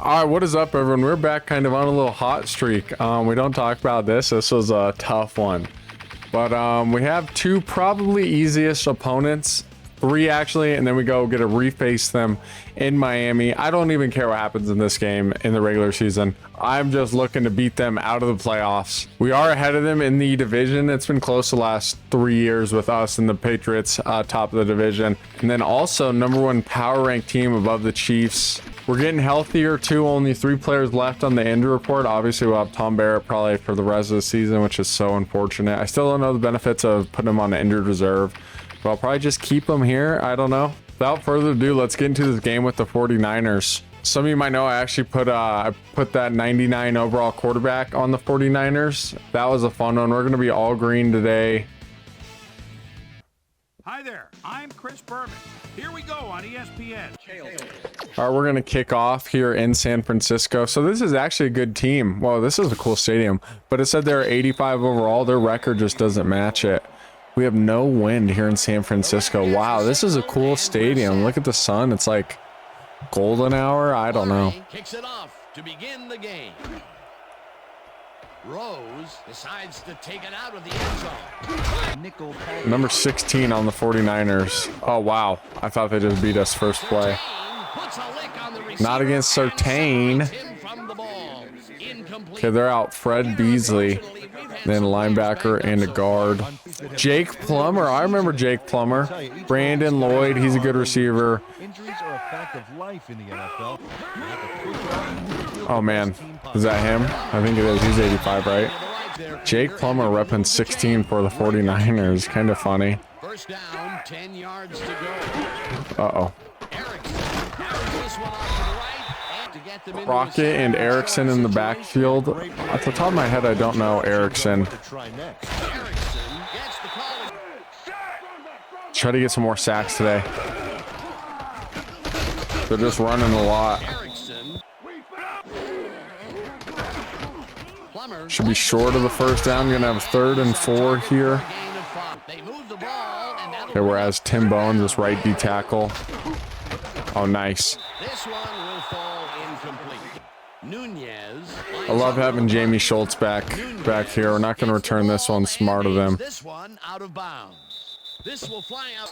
All right, what is up, everyone? We're back kind of on a little hot streak. We don't talk about this. This was a tough one. But we have two probably easiest opponents. Three, actually, and then we go get to reface them in Miami. I don't even care what happens in this game in the regular season. I'm just looking to beat them out of the playoffs. We are ahead of them in the division. It's been close the last 3 years with us and the Patriots top of the division. And then also #1 power rank team above the Chiefs. We're getting healthier too. Only 3 players left on the injury report. Obviously, we'll have Tom Barrett probably for the rest of the season, which is so unfortunate. I still don't know the benefits of putting him on the injured reserve, but I'll probably just keep him here. I don't know. Without further ado, let's get into this game with the 49ers. Some of you might know I actually put that 99 overall quarterback on the 49ers. That was a fun one. We're going to be all green today. Hi there, I'm Chris Berman. Here we go on ESPN. All right, we're going to kick off here in San Francisco. So this is actually a good team. Well, this is a cool stadium, but it said they're 85 overall. Their record just doesn't match it. We have no wind here in San Francisco. Wow, this is a cool stadium. Look at the sun. It's like golden hour. I don't know. Kicks it off to begin the game. Rose decides to take it out of the end zone. Number 16 on the 49ers. Oh, wow. I thought they just beat us first play. Not against Surtain. Okay, they're out Fred Beasley. Then linebacker and a guard. Jake Plummer. I remember Jake Plummer. Brandon Lloyd. He's a good receiver. Injuries are a fact of life in the NFL. Oh, man. Is that him? I think it is. He's 85, right? Jake Plummer repping 16 for the 49ers. Kind of funny. First down, 10 yards to go. Uh-oh. Crockett and Erickson in the backfield. At the top of my head, I don't know Erickson. Try to get some more sacks today. They're just running a lot. Should be short of the first down. Gonna have 3rd and 4 here. Okay, whereas Tim Bones is right D tackle. Oh, nice. I love having Jamie Schultz back here. We're not going to return this one. Smart of them.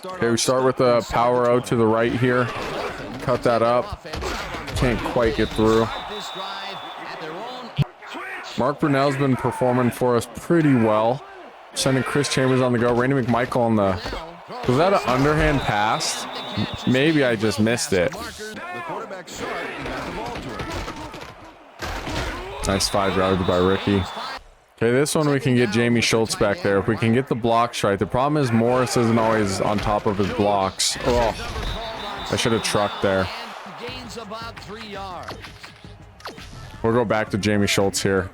Okay, we start with a power O to the right here. Cut that up. Can't quite get through. Mark Brunell's been performing for us pretty well. Sending Chris Chambers on the go. Randy McMichael on the... Was that an underhand pass? Maybe I just missed it. Nice 5 yards by Ricky. Okay, this one we can get Jamie Schultz back there. If we can get the blocks right. The problem is Morris isn't always on top of his blocks. Oh, I should have trucked there. We'll go back to Jamie Schultz here.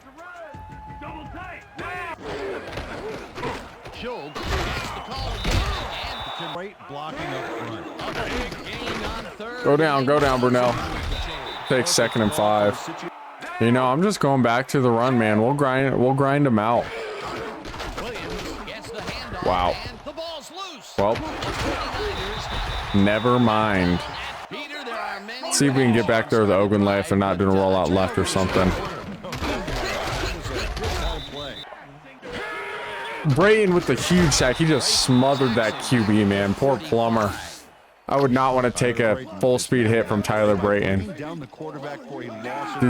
Go down, Brunell. Take 2nd and 5. You know, I'm just going back to the run, man. We'll grind them out. Wow. Well, never mind. Let's see if we can get back there with the Ogunleye if they're not doing a rollout left or something. Brayton with the huge sack. He just smothered that QB, man. Poor Plummer. I would not want to take a full speed hit from Tyler Brayton. Dude,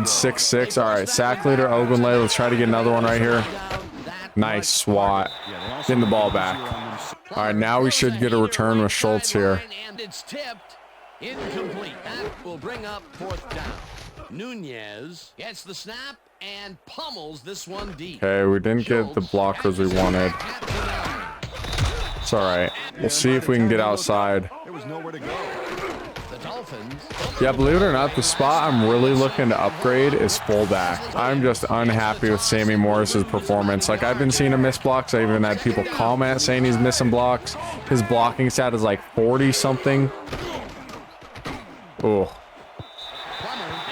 6'6". All right, sack leader Ogunleye. Let's try to get another one right here. Nice swat. Getting the ball back. All right, now we should get a return with Schultz here. And it's tipped. Incomplete. That will bring up 4th down. Nunez gets the snap and pummels this one deep. Okay, we didn't get the blockers we wanted. It's all right. We'll see if we can get outside. The Dolphins. Yeah, believe it or not, the spot I'm really looking to upgrade is fullback. I'm just unhappy with Sammy Morris's performance. Like, I've been seeing him miss blocks. I even had people comment saying he's missing blocks. His blocking stat is like 40 something. Oh,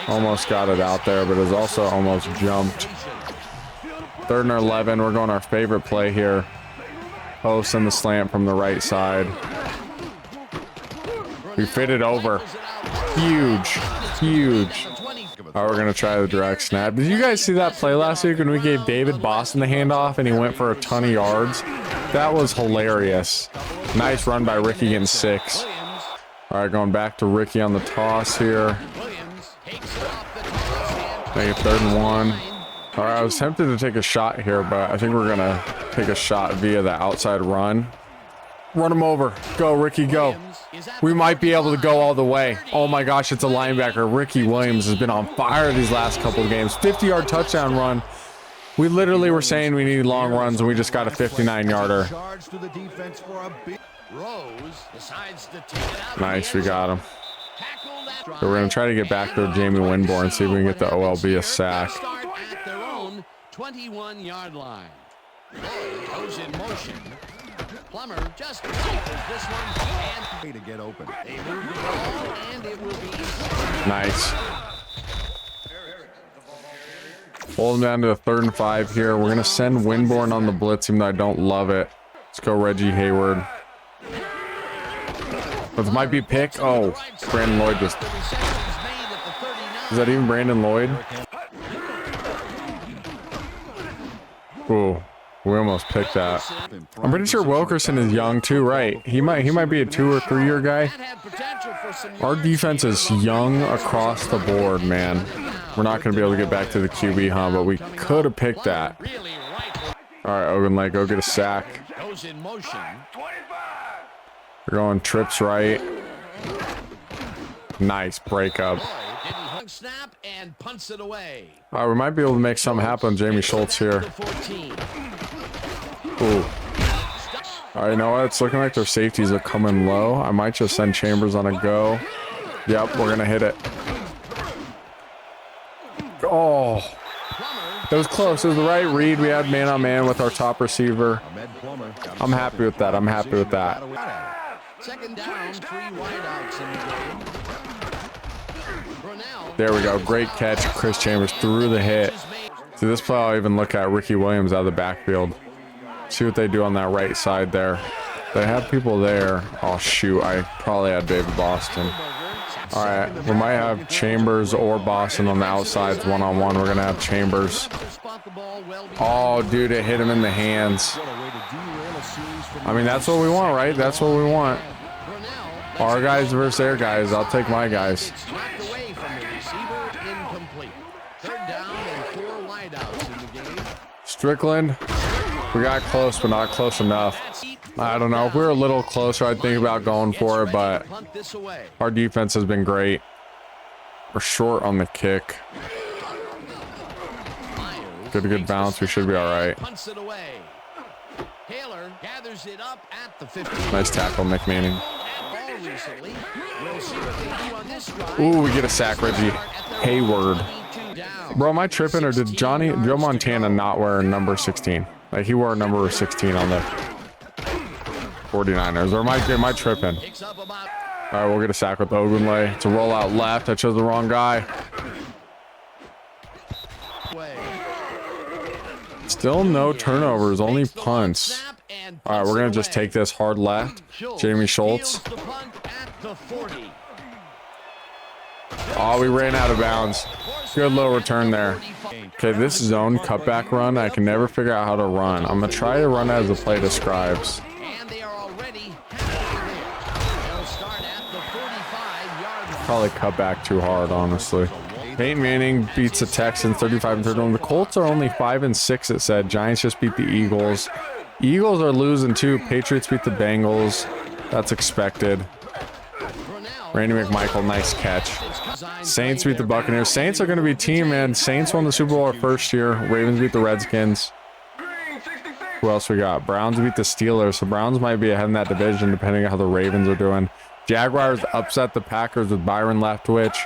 almost got it out there, but it was also almost jumped. 3rd and 11. We're going our favorite play here. Post and the slant from the right side. We fit it over. Huge. All right, we're gonna try the direct snap. Did you guys see that play last week when we gave David Boston the handoff and he went for a ton of yards? That was hilarious. Nice run by Ricky getting 6. All right, going back to Ricky on the toss here. Make it 3rd and 1. All right, I was tempted to take a shot here, but I think we're gonna take a shot via the outside run. Run him over. Go, Ricky, go. We might be able to go all the way. Oh my gosh, it's a linebacker. Ricky Williams has been on fire these last couple of games. 50-yard touchdown run. We literally were saying we need long runs, and we just got a 59-yarder. Nice, we got him. So we're going to try to get back to Jamie Winborn and see if we can get the OLB a sack. 21-yard line. Goes in motion. Plummer just this one and to get open. They move the ball and it will be nice. Hold him down to a 3rd and 5 here. We're going to send Winborn on the blitz, even though I don't love it. Let's go Reggie Hayward. This might be pick. Oh, Brandon Lloyd just... Is that even Brandon Lloyd? Ooh, we almost picked that. I'm pretty sure Wilkerson is young too, right? He might be a 2 or 3 year guy. Our defense is young across the board, man. We're not going to be able to get back to the QB, huh? But we could have picked that. All right, Ogunlake, go get a sack. We're going trips right. Nice breakup. Snap and punts it away. All right, we might be able to make something happen. Jamie Schultz here. Ooh. All right, you know what? It's looking like their safeties are coming low. I might just send Chambers on a go. Yep, we're gonna hit it. Oh, that was close. It was the right read. We had man on man with our top receiver. I'm happy with that. I'm happy with that. 2nd down, 3 wideouts in the game. There we go. Great catch. Chris Chambers through the hit. See, this play I'll even look at Ricky Williams out of the backfield. See what they do on that right side there. They have people there. Oh, shoot. I probably had David Boston. All right. We might have Chambers or Boston on the outsides one-on-one. We're going to have Chambers. Oh, dude, it hit him in the hands. I mean, that's what we want, right? That's what we want. Our guys versus their guys. I'll take my guys. Strickland. We got close, but not close enough. I don't know. If we were a little closer, I'd think about going for it, but our defense has been great. We're short on the kick. Get a good bounce. We should be all right. Nice tackle, McManning. Ooh, we get a sack, Reggie Hayward. Bro, am I tripping, or did Joe Montana not wear number 16? Like, he wore number 16 on the 49ers. Or am I tripping? All right, we'll get a sack with Ogunlay. It's a rollout left. I chose the wrong guy. Still no turnovers, only punts. All right, we're going to just take this hard left. Jamie Schultz. Oh, we ran out of bounds. Good low return there. Okay, this zone cutback run, I can never figure out how to run. I'm going to try to run as the play describes. Probably cut back too hard, honestly. Peyton Manning beats the Texans 35-31. The Colts are only 5-6, it said. Giants just beat the Eagles. Eagles are losing too. Patriots beat the Bengals. That's expected. Randy McMichael, nice catch. Saints beat the Buccaneers. Saints are going to be team, man. Saints won the Super Bowl our first year. Ravens beat the Redskins. Who else we got? Browns beat the Steelers. So Browns might be ahead in that division depending on how the Ravens are doing. Jaguars upset the Packers with Byron Leftwich.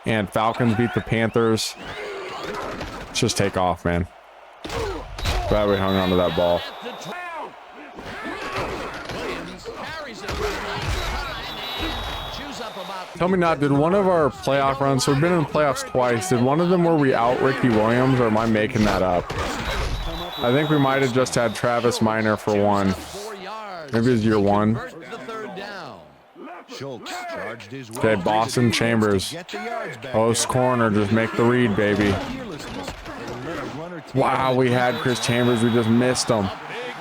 And Falcons beat the Panthers. Let's just take off, man. Glad we hung on to that ball. Tell me not, did one of our playoff runs, so we've been in the playoffs twice, did one of them where we out Ricky Williams, or am I making that up? I think we might have just had Travis Minor for one. Maybe it's year one. Schultz charged his way. Okay, Boston Chambers. Get the yards back Post there. corner, just make the read, baby. Fearlessness. They let a runner take Wow, on we the had defense. Chris Chambers. We just missed him.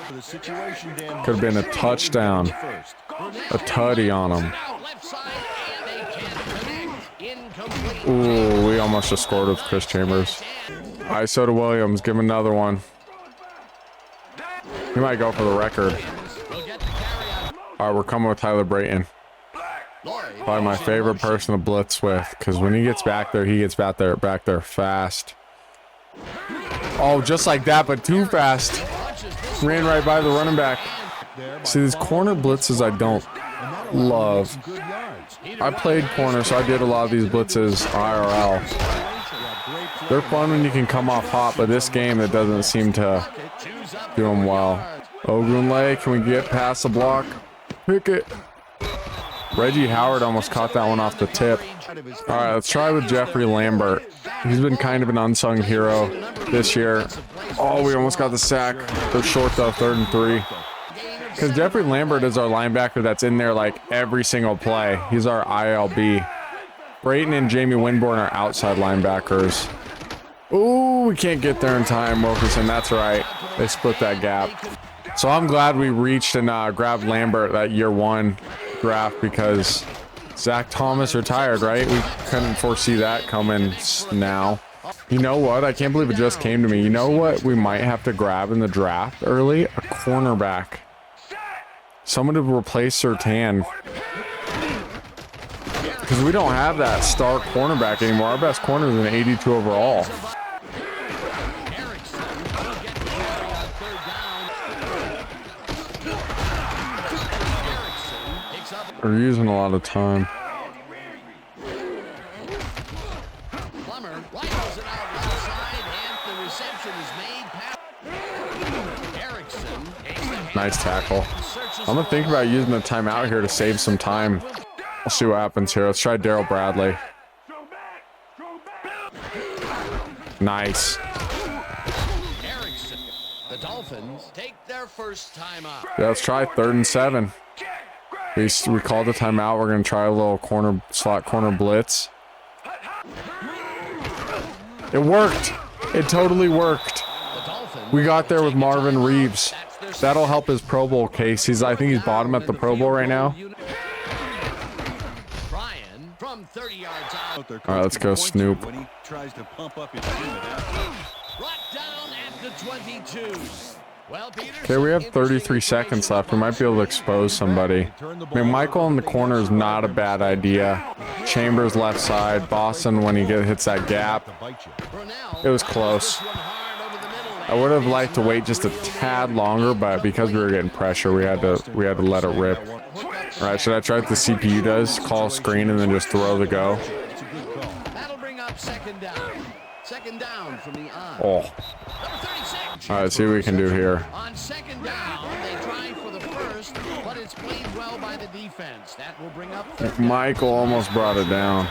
For the situation, Dan. Could have been a touchdown. First. A tutty on him. Left side, and they can't connect. Incomplete. Ooh, we almost just scored with Chris Chambers. All right, so to Williams. Give him another one. He might go for the record. Will get the carry out. All right, we're coming with Tyler Brayton. Probably my favorite person to blitz with, because when he gets back there, he gets back there fast. Oh, just like that, but too fast. Ran right by the running back. See, these corner blitzes I don't love. Good yards. I played corner, so I did a lot of these blitzes IRL. They're fun when you can come off hot, but this game, it doesn't seem to do them well. Ogunleye, can we get past the block? Pick it. Reggie Howard almost caught that one off the tip. All right, let's try with Jeffrey Lambert. He's been kind of an unsung hero this year. Oh, we almost got the sack. They're short though, 3rd and 3. Because Jeffrey Lambert is our linebacker that's in there like every single play. He's our ILB. Brayton and Jamie Winborn are outside linebackers. Ooh, we can't get there in time, Wilkerson. That's right. They split that gap. So I'm glad we reached and grabbed Lambert that year 1 draft, because Zach Thomas retired, right? We couldn't foresee that coming now. You know what? I can't believe it just came to me. You know what we might have to grab in the draft early? A cornerback. Someone to replace Surtain. Because we don't have that star cornerback anymore. Our best corner is an 82 overall. We're using a lot of time. Plummer rifles it out left side, and the reception is made. Erickson takes the hand. Nice tackle. I'm going to think about using the timeout here to save some time. We'll see what happens here. Let's try Daryl Bradley. Nice. Erickson. The Dolphins take their first time out. Yeah, let's try 3rd and 7. We called the timeout. We're going to try a little slot corner blitz. It worked. It totally worked. We got there with Marvin Reeves. That'll help his Pro Bowl case. I think he's bottom at the Pro Bowl right now. Brian from 30 yards out. All right, let's go Snoop. When he tries to pump up his team at that point. Brought down at the 22. Well, Okay, we have 33 seconds left. We might be able to expose somebody. McMichael in the corner is not a bad idea. Chambers left side. Boston when he hits that gap. It was close. I would have liked to wait just a tad longer, but because we were getting pressure, we had to let it rip. All right, should I try what the CPU does? Call screen and then just throw the go. That'll bring up second down. Second down from the eye. Oh. Number 36. All right, see what we can do here. On second down, they try for the first, but it's played well by the defense. That will bring up. Michael almost brought it down.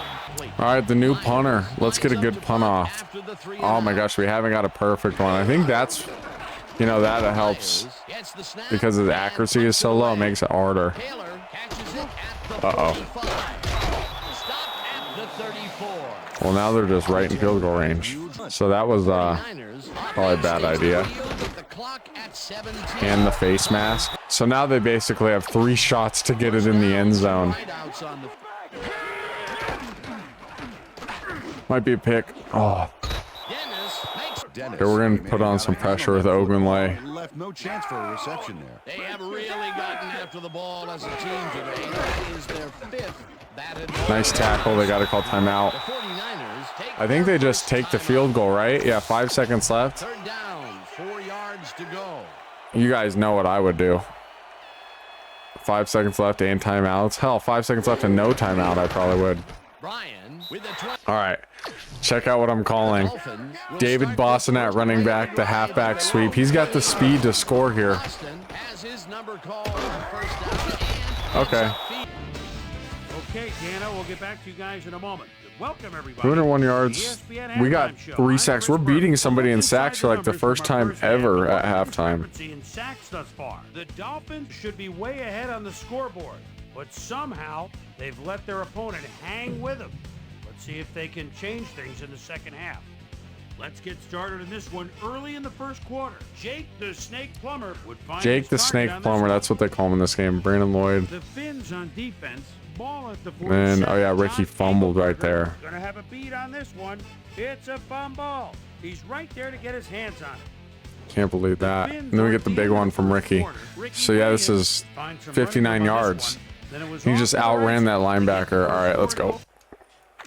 All right, the new punter. Let's get a good punt off. Oh my gosh, we haven't got a perfect one. I think that's, that helps because the accuracy is so low. It makes it harder. Uh-oh. Well, now they're just right in field goal range. So that was probably a bad idea. And the face mask. So now they basically have 3 shots to get it in the end zone. Might be a pick. Oh. Okay, we're going to put on some pressure with Ogunleye. Left no chance for a reception there. They have really gotten after the ball as a team today. That is their 5th batted ball. Nice tackle. They got to call timeout. The 49ers take I think they just take the field goal, right? Yeah, 5 seconds left. third down, 4 yards to go. You guys know what I would do. 5 seconds left and timeouts. Hell, 5 seconds left and no timeout, I probably would. Brian with the 20. All right, check out what I'm calling. David Boston at running back, the halfback sweep. He's got the speed to score here. Boston has his number called on first down. Okay. Okay, Dana, we'll get back to you guys in a moment. Welcome, everybody. 201 to the yards. ESPN We got halftime show. 3 I'm sacks. Chris We're beating Berman. somebody in Let's sacks for like the inside first time numbers ever from at halftime. In sacks thus far. The Dolphins should be way ahead on the scoreboard. but somehow they've let their opponent hang with them. Let's see if they can change things in the second half. Let's get started in this one early in the first quarter. Jake the Snake Plumber would find Jake the his Snake target on this Plumber, one. that's what they call him in this game. Brandon Lloyd. The Finns on defense, ball at the 47. And, oh yeah, Ricky John fumbled right there. Gonna have a beat on this one. It's a fumble. He's right there to get his hands on it. Can't believe that. And then we get the big one from Ricky. So yeah, this is 59 yards. He just outran that linebacker. All right, let's go.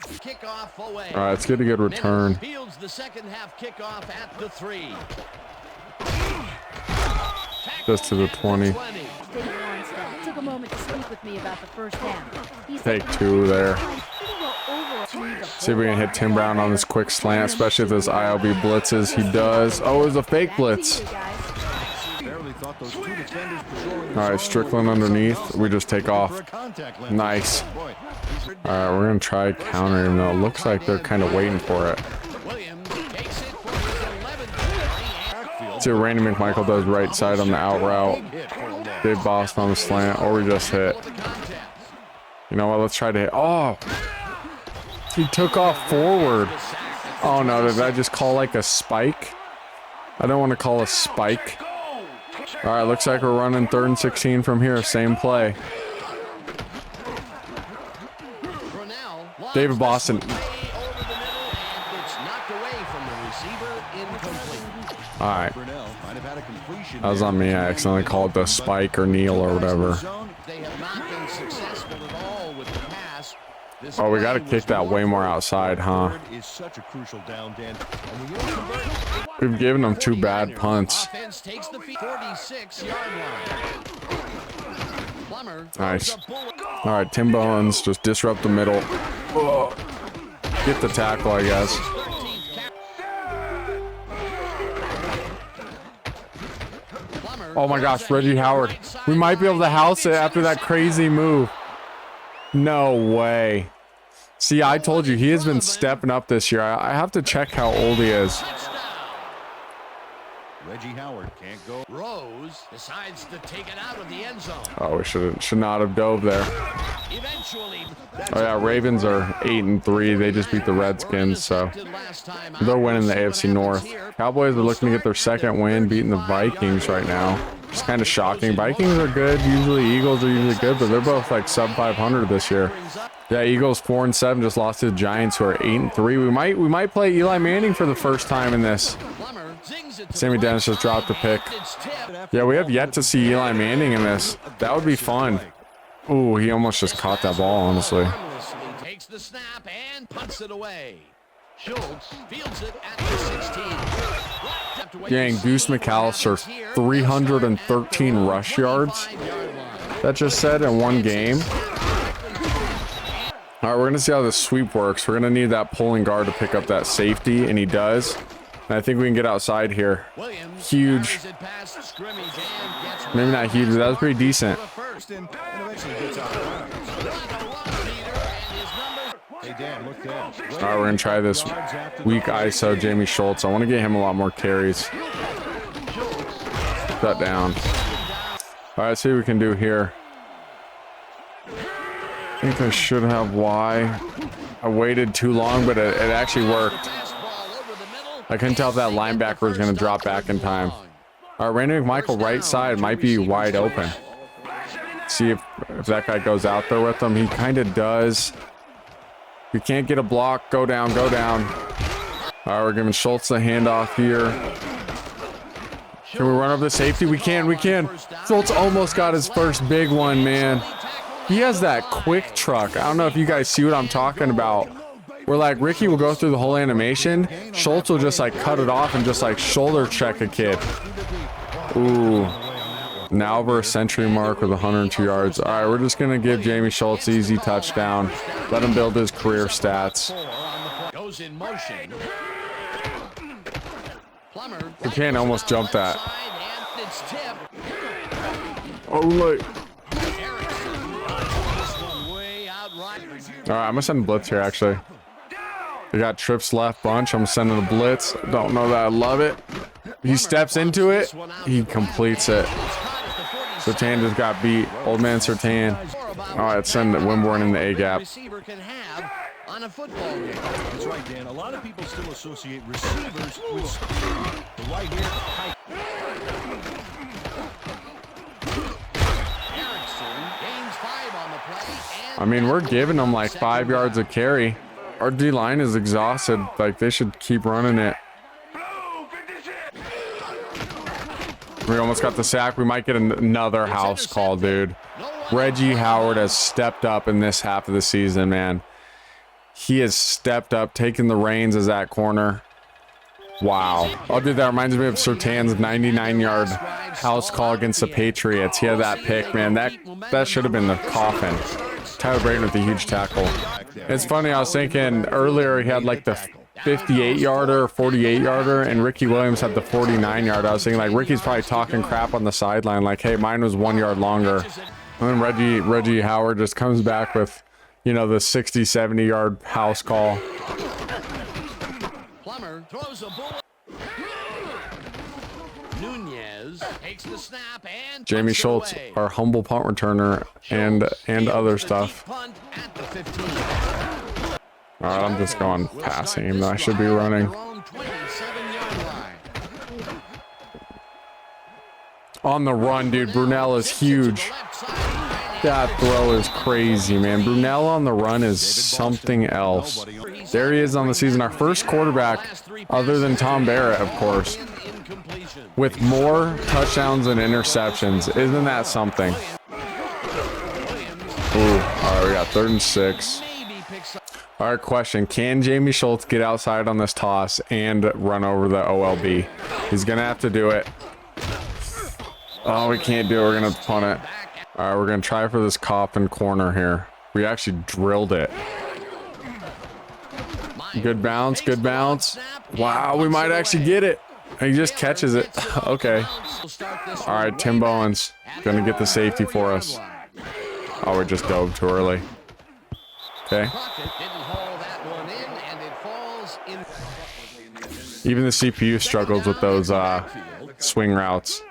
Kickoff away. All right, let's get a good return. Fields the second half kickoff at the 3. Just to the 20. Took a moment to speak with me about the first half. He Take said, two there. "Over See if we can hit Tim Brown on this quick slant, especially if this ILB blitzes. He does. Oh, it was a fake blitz. Barely thought those two defenders were showing All right, Strickland underneath. We just take off. for a contact lens. Nice. Boy, All right, we're going to try counter, even though it looks like they're kind of waiting for it. Williams takes it for his 11th carry. See what Randy McMichael does right side on the out route. Dave Boston on the slant, or we just hit. You know what? Let's try to hit. Oh, he took off forward. Oh no, did I just call like a spike? I don't want to call a spike. All right, looks like we're running 3rd and 16 from here. Same play. David Boston. All right. That was on me. I accidentally called the spike or kneel or whatever. They have not been successful at all with the pass. Oh, we got to kick that way more outside, huh? Is such a crucial down, Dan. And when you convert, We've given them 2 bad punts. Offense takes the 46-yard line. Plummer Nice. throws a bullet. All right, Tim Bones, just disrupt the middle. Whoa. Get the tackle, I guess. 13th carry. Plummer Oh my gosh, Reggie Howard. We might be able to house it after that crazy move. No way. See, I told you, he has been stepping up this year. I have to check how old he is. Reggie Howard can't go. Rose decides to take it out of the end zone. Oh, we should not have dove there. Eventually, Oh yeah, Ravens are 8-3. They just beat the Redskins, so they're winning the AFC North. Cowboys are looking to get their 2nd win, beating the Vikings right now. It's kind of shocking. Vikings are good. Usually Eagles are usually good, but they're both like sub 500 this year. Yeah, Eagles 4-7 just lost to the Giants, who are 8-3. We might play Eli Manning for the first time in this. Sammy Dennis just dropped a pick. Yeah, we have yet to see Eli Manning in this. That would be fun. Ooh, he almost just caught that ball, honestly. Takes the snap and punts it away. Schultz fields it at the 16. Dang, Goose McAllister, 313 rush yards. That just said in one game. All right, we're gonna see how this sweep works. We're gonna need that pulling guard to pick up that safety, and he does. And I think we can get outside here. Huge. Maybe not huge, but that was pretty decent. All right, we're gonna try this weak ISO Jamie Schultz. I want to get him a lot more carries. Shut down. All right, let's see what we can do here. I think I should have Y. I waited too long, but it actually worked. I couldn't tell if that linebacker was going to drop back in time. All right, Randy McMichael right side might be wide open. See if that guy goes out there with him. He kind of does. If you can't get a block, go down, go down. All right, we're giving Schultz the handoff here. Can we run up the safety? We can. Schultz almost got his first big one, man. He has that quick truck. I don't know if you guys see what I'm talking about. Where like Ricky will go through the whole animation, Schultz will just like cut it off and just like shoulder check a kid. Ooh. Now over a century mark with 102 yards. All right, we're just going to give Jamie Schultz easy touchdown. Let him build his career stats. Goes in motion. Plummer. We can't almost jump that. Oh, look. All right, I'm going to send a blitz here, actually. We got trips left bunch. I'm sending a blitz. Don't know that I love it. He steps into it. He completes it. Sertan just got beat. Old man Sertan. All right, send Wimborne in the A gap. Receiver can have on a football game. That's right, Dan. A lot of people still associate receivers with speed. But right here, height. Erickson gains 5 on the play. And I mean, we're giving them like 5 yards a carry. Our D line is exhausted. Like, they should keep running it. We almost got the sack. We might get another house call, dude. Reggie Howard has stepped up in this half of the season, man. He has stepped up, taking the reins as that corner. Wow. Oh, dude, that reminds me of Surtain's 99-yard house call against the Patriots. He had that pick, man. That should have been the coffin. Tyler Brayton with a huge tackle. It's funny, I was thinking earlier he had like the 58-yarder, 48-yarder, and Ricky Williams had the 49-yarder. I was thinking like Ricky's probably talking crap on the sideline, like, hey, mine was 1 yard longer. And then Reggie Howard just comes back with, you know, the 60, 70-yard house call. Plummer throws a bullet. Nunez takes the snap and Jamie Schultz, our humble punt returner, and other stuff. Punt at the 15. All right, I'm just going passing him. I should be running. On the run, dude. Brunel is huge. That throw is crazy, man. Brunel on the run is something else. There he is on the season. Our first quarterback, other than Tom Barrett, of course, with more touchdowns and interceptions. Isn't that something? Ooh, all right, we got 3rd and 6. All right, question. Can Jamie Schultz get outside on this toss and run over the OLB? He's going to have to do it. Oh, we can't do it. We're going to punt it. All right, we're going to try for this coffin corner here. We actually drilled it. Good bounce, good bounce. Wow, we might actually get it. He just catches it. Okay. All right, Tim Bowens going to get the safety for us. Oh, we just dove too early. Okay. Even the CPU struggles with those swing routes.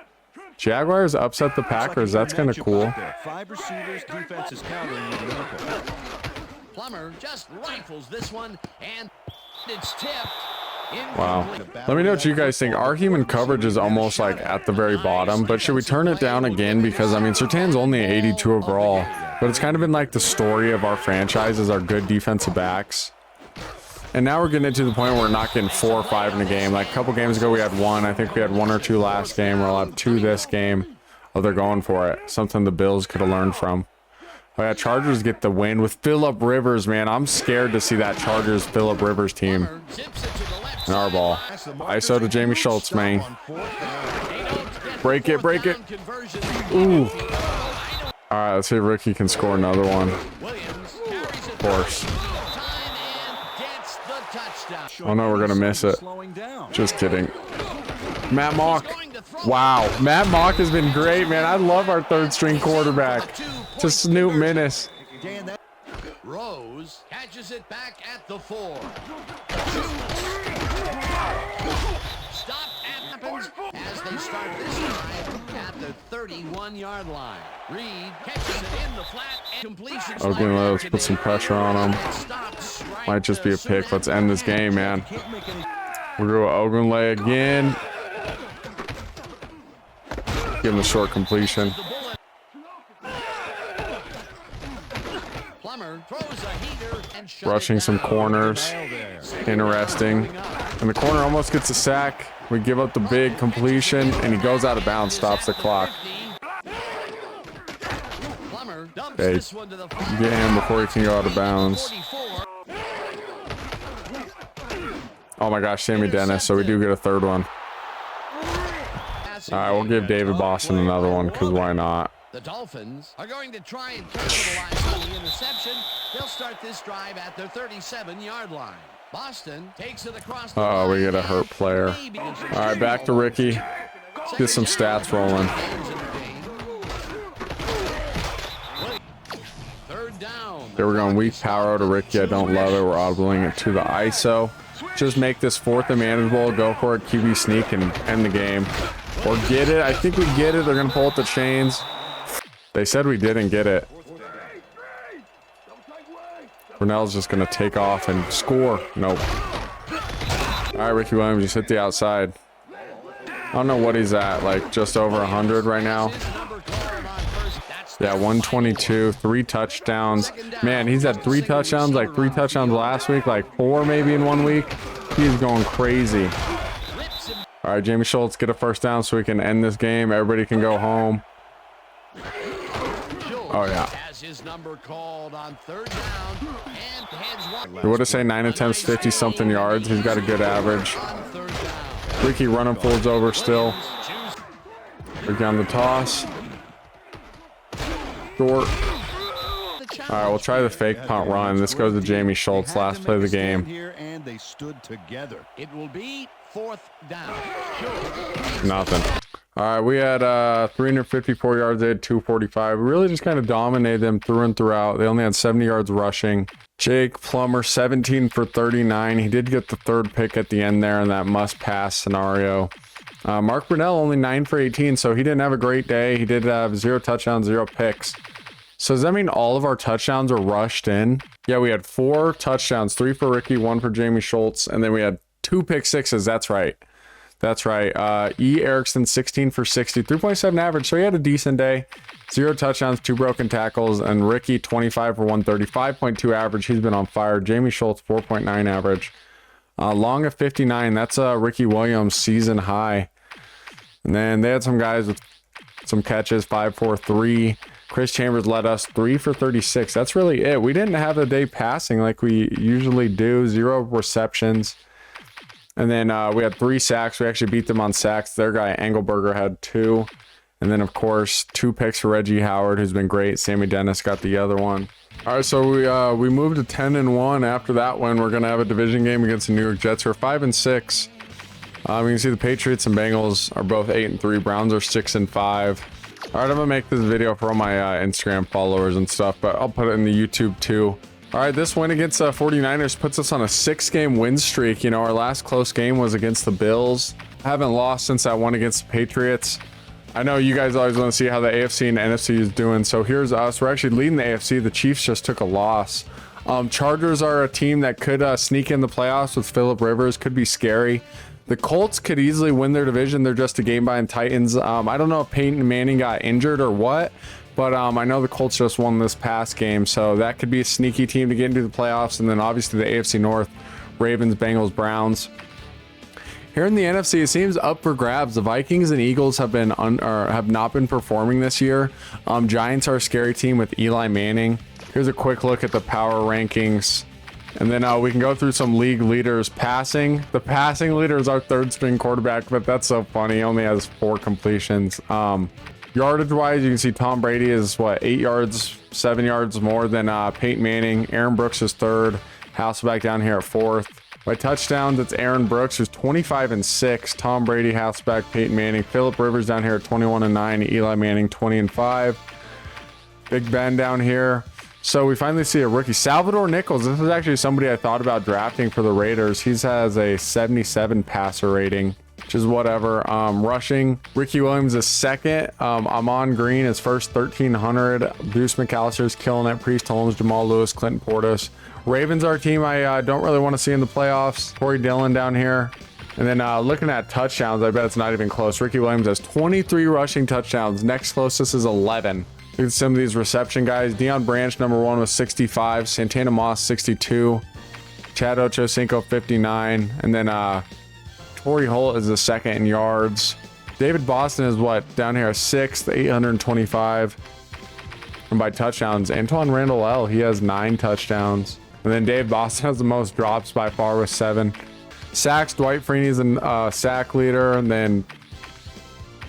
Jaguars upset the Packers. That's kind of cool. 5 receivers, defense is countering with an ankle. Plummer just rifles this one, and it's tipped. Wow. Let me know what you guys think. Our human coverage is almost like at the very bottom, but should we turn it down again? Because, I mean, Surtain's only 82 overall, but it's kind of been like the story of our franchise is our good defensive backs. And now we're getting to the point where we're not getting 4 or 5 in a game. Like a couple games ago, we had 1. I think we had 1 or 2 last game. We'll have 2 this game. Oh, they're going for it. Something the Bills could have learned from. Oh, yeah, Chargers get the win with Phillip Rivers, man. I'm scared to see that Chargers Phillip Rivers team. And our ball. ISO to Jamie Schultz, man. Break it, break it. Ooh. All right, let's see if Ricky can score another one. Of course. Oh no, we're gonna miss it. Just kidding. Matt Mock. Wow, Matt Mock has been great, man. I love our 3rd string quarterback. To Snoop Menace. Rose catches it back at the 4. Stop and happens as they start this drive at the 31-yard line. Reed catches it in the flat and completion. Okay, let's put some pressure on him. Might just be a pick. Let's end this game, man. We'll go Ogunleye again. Give him a short completion. Rushing some corners. Interesting. And the corner almost gets a sack. We give up the big completion, and he goes out of bounds, stops the clock. Okay, get him before he can go out of bounds. Oh my gosh, Sammy Dennis, so we do get a 3rd one. All right, we'll give David Boston another one, because why not? The Dolphins are going to try and capitalize on the interception. They'll start this drive at their 37-yard line. Boston takes it across the line. Oh, we get a hurt player. All right, back to Ricky. Get some stats rolling. They were going weak power to Ricky. I don't love it. We're audibling it to the ISO. Just make this 4th and manageable. Go for it. QB sneak and end the game. Or get it. I think we get it. They're going to pull up the chains. They said we didn't get it. Brunell's just going to take off and score. Nope. All right, Ricky Williams, just hit the outside. I don't know what he's at, like just over 100 right now. Yeah, 122, 3 touchdowns. Man, he's had 3 touchdowns, like 3 touchdowns last week, like 4 maybe in 1 week. He's going crazy. All right, Jamie Schultz, get a first down so we can end this game. Everybody can go home. Oh, yeah. What did I say? 9 attempts, 50-something yards. He's got a good average. Ricky running folds over still. Ricky on the toss. Short. All right, we'll try the fake punt run. This goes to Jamie Schultz, last play of the game. And they stood together. It will be 4th down. Nothing. All right, we had 354 yards. They had 245. We really just kind of dominated them through and throughout. They only had 70 yards rushing. Jake Plummer, 17 for 39. He did get the 3rd pick at the end there in that must-pass scenario. Mark Brunell, only 9 for 18, so he didn't have a great day. He did have 0 touchdowns, 0 picks. So does that mean all of our touchdowns are rushed in? Yeah, we had 4 touchdowns, 3 for Ricky, 1 for Jamie Schultz, and then we had 2 pick sixes. That's right. That's right. E. Erickson, 16 for 60, 3.7 average. So he had a decent day. 0 touchdowns, 2 broken tackles, and Ricky, 25 for 130, 5.2 average. He's been on fire. Jamie Schultz, 4.9 average. Long of 59. That's Ricky Williams' season high. And then they had some guys with some catches, 5 for 3. Chris Chambers led us 3 for 36. That's really it. We didn't have a day passing like we usually do. 0 receptions. And then we had 3 sacks. We actually beat them on sacks. Their guy, Engelberger, had 2. And then, of course, 2 picks for Reggie Howard, who's been great. Sammy Dennis got the other one. All right, so we moved to 10-1. After that one, we're going to have a division game against the New York Jets, who are 5-6. You can see the Patriots and Bengals are both 8-3. Browns are 6-5. All right, I'm going to make this video for all my Instagram followers and stuff, but I'll put it in the YouTube too. All right, this win against 49ers puts us on a 6-game win streak. You know, our last close game was against the Bills. I haven't lost since I won against the Patriots. I know you guys always want to see how the AFC and NFC is doing. So here's us. We're actually leading the AFC. The Chiefs just took a loss. Chargers are a team that could sneak in the playoffs with Phillip Rivers. Could be scary. The Colts could easily win their division. They're just a game behind Titans. I don't know if Peyton Manning got injured or what, but I know the Colts just won this past game. So that could be a sneaky team to get into the playoffs. And then obviously the AFC North, Ravens, Bengals, Browns. Here in the NFC, it seems up for grabs. The Vikings and Eagles have not been performing this year. Giants are a scary team with Eli Manning. Here's a quick look at the power rankings. And then we can go through some league leaders. Passing. The passing leader is our 3rd string quarterback, but that's so funny. He only has 4 completions. Yardage wise, you can see Tom Brady is 8 yards, 7 yards more than Peyton Manning. Aaron Brooks is 3rd. Hasselbeck down here at 4th. By touchdowns, it's Aaron Brooks, who's 25-6. Tom Brady, Hasselbeck, Peyton Manning. Phillip Rivers down here at 21-9. Eli Manning, 20-5. Big Ben down here. So we finally see a rookie. Salvador Nichols. This is actually somebody I thought about drafting for the Raiders. He has a 77 passer rating, which is whatever. Rushing, Ricky Williams is 2nd. Amon Green is 1st, 1,300. Deuce McAllister's killing it. Priest Holmes, Jamal Lewis, Clinton Portis. Ravens are a team I don't really want to see in the playoffs. Corey Dillon down here. And then looking at touchdowns, I bet it's not even close. Ricky Williams has 23 rushing touchdowns. Next closest is 11. Look at some of these reception guys. Deion Branch, number 1 with 65. Santana Moss, 62. Chad Ochocinco, 59. And then Torrey Holt is the 2nd in yards. David Boston is down here, 6th, 825. And by touchdowns, Antoine Randall L., he has 9 touchdowns. And then Dave Boston has the most drops by far with 7. Sacks, Dwight Freeney is a sack leader. And then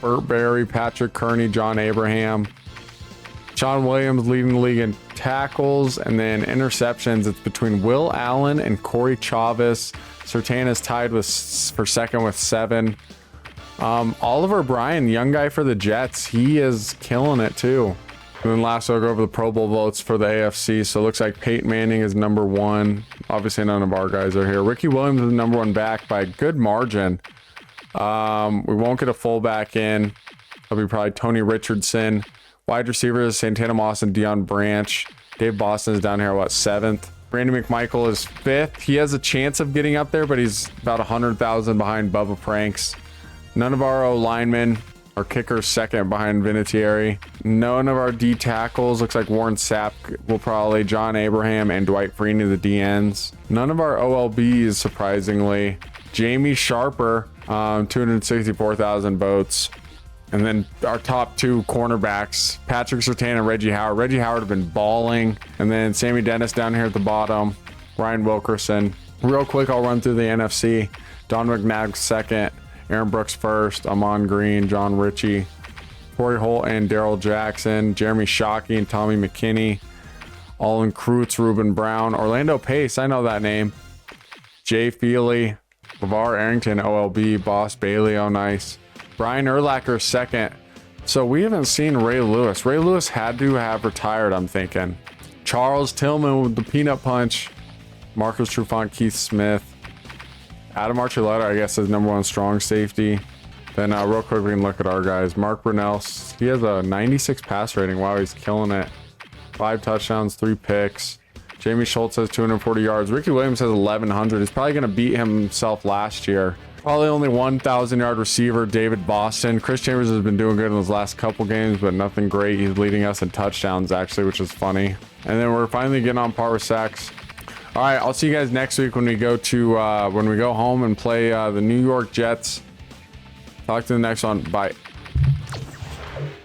Burt Berry, Patrick Kearney, John Abraham. Sean Williams leading the league in tackles. And then interceptions, it's between Will Allen and Corey Chavez. Surtain is tied for 2nd with 7. Oliver Bryan, young guy for the Jets, he is killing it too. And then last, I'll go over the Pro Bowl votes for the AFC. So it looks like Peyton Manning is number 1. Obviously, none of our guys are here. Ricky Williams is number 1 back by a good margin. We won't get a fullback in. It'll be probably Tony Richardson. Wide receivers, Santana Moss and Deion Branch. Dave Boston is down here, 7th. Randy McMichael is 5th. He has a chance of getting up there, but he's about 100,000 behind Bubba Pranks. None of our O linemen. Our kicker's 2nd behind Vinatieri. None of our D tackles. Looks like Warren Sapp will probably. John Abraham and Dwight Freeney, the DNs. None of our OLBs, surprisingly. Jamie Sharper, 264,000 votes. And then our top 2 cornerbacks, Patrick Surtain and Reggie Howard. Reggie Howard have been balling. And then Sammy Dennis down here at the bottom. Ryan Wilkerson. Real quick, I'll run through the NFC. Don McNabb 2nd. Aaron Brooks 1st. Amon Green, John Ritchie, Corey Holt and Daryl Jackson, Jeremy Shockey and Tommy McKinney, Olin Kreutz, Ruben Brown, Orlando Pace, I know that name, Jay Feely, LeVar Arrington, OLB, Boss Bailey, oh nice, Brian Urlacher 2nd. So we haven't seen Ray Lewis. Ray Lewis had to have retired, I'm thinking. Charles Tillman with the peanut punch, Marcus Trufant, Keith Smith, Adam Archuleta, I guess, is #1 strong safety. Then real quick, we can look at our guys. Mark Brunell, he has a 96 pass rating. Wow, he's killing it. 5 touchdowns, 3 picks. Jamie Schultz has 240 yards. Ricky Williams has 1,100. He's probably going to beat himself last year. Probably only 1,000-yard receiver, David Boston. Chris Chambers has been doing good in his last couple games, but nothing great. He's leading us in touchdowns, actually, which is funny. And then we're finally getting on par with sacks. All right, I'll see you guys next week when we go home and play the New York Jets. Talk to the next one. Bye.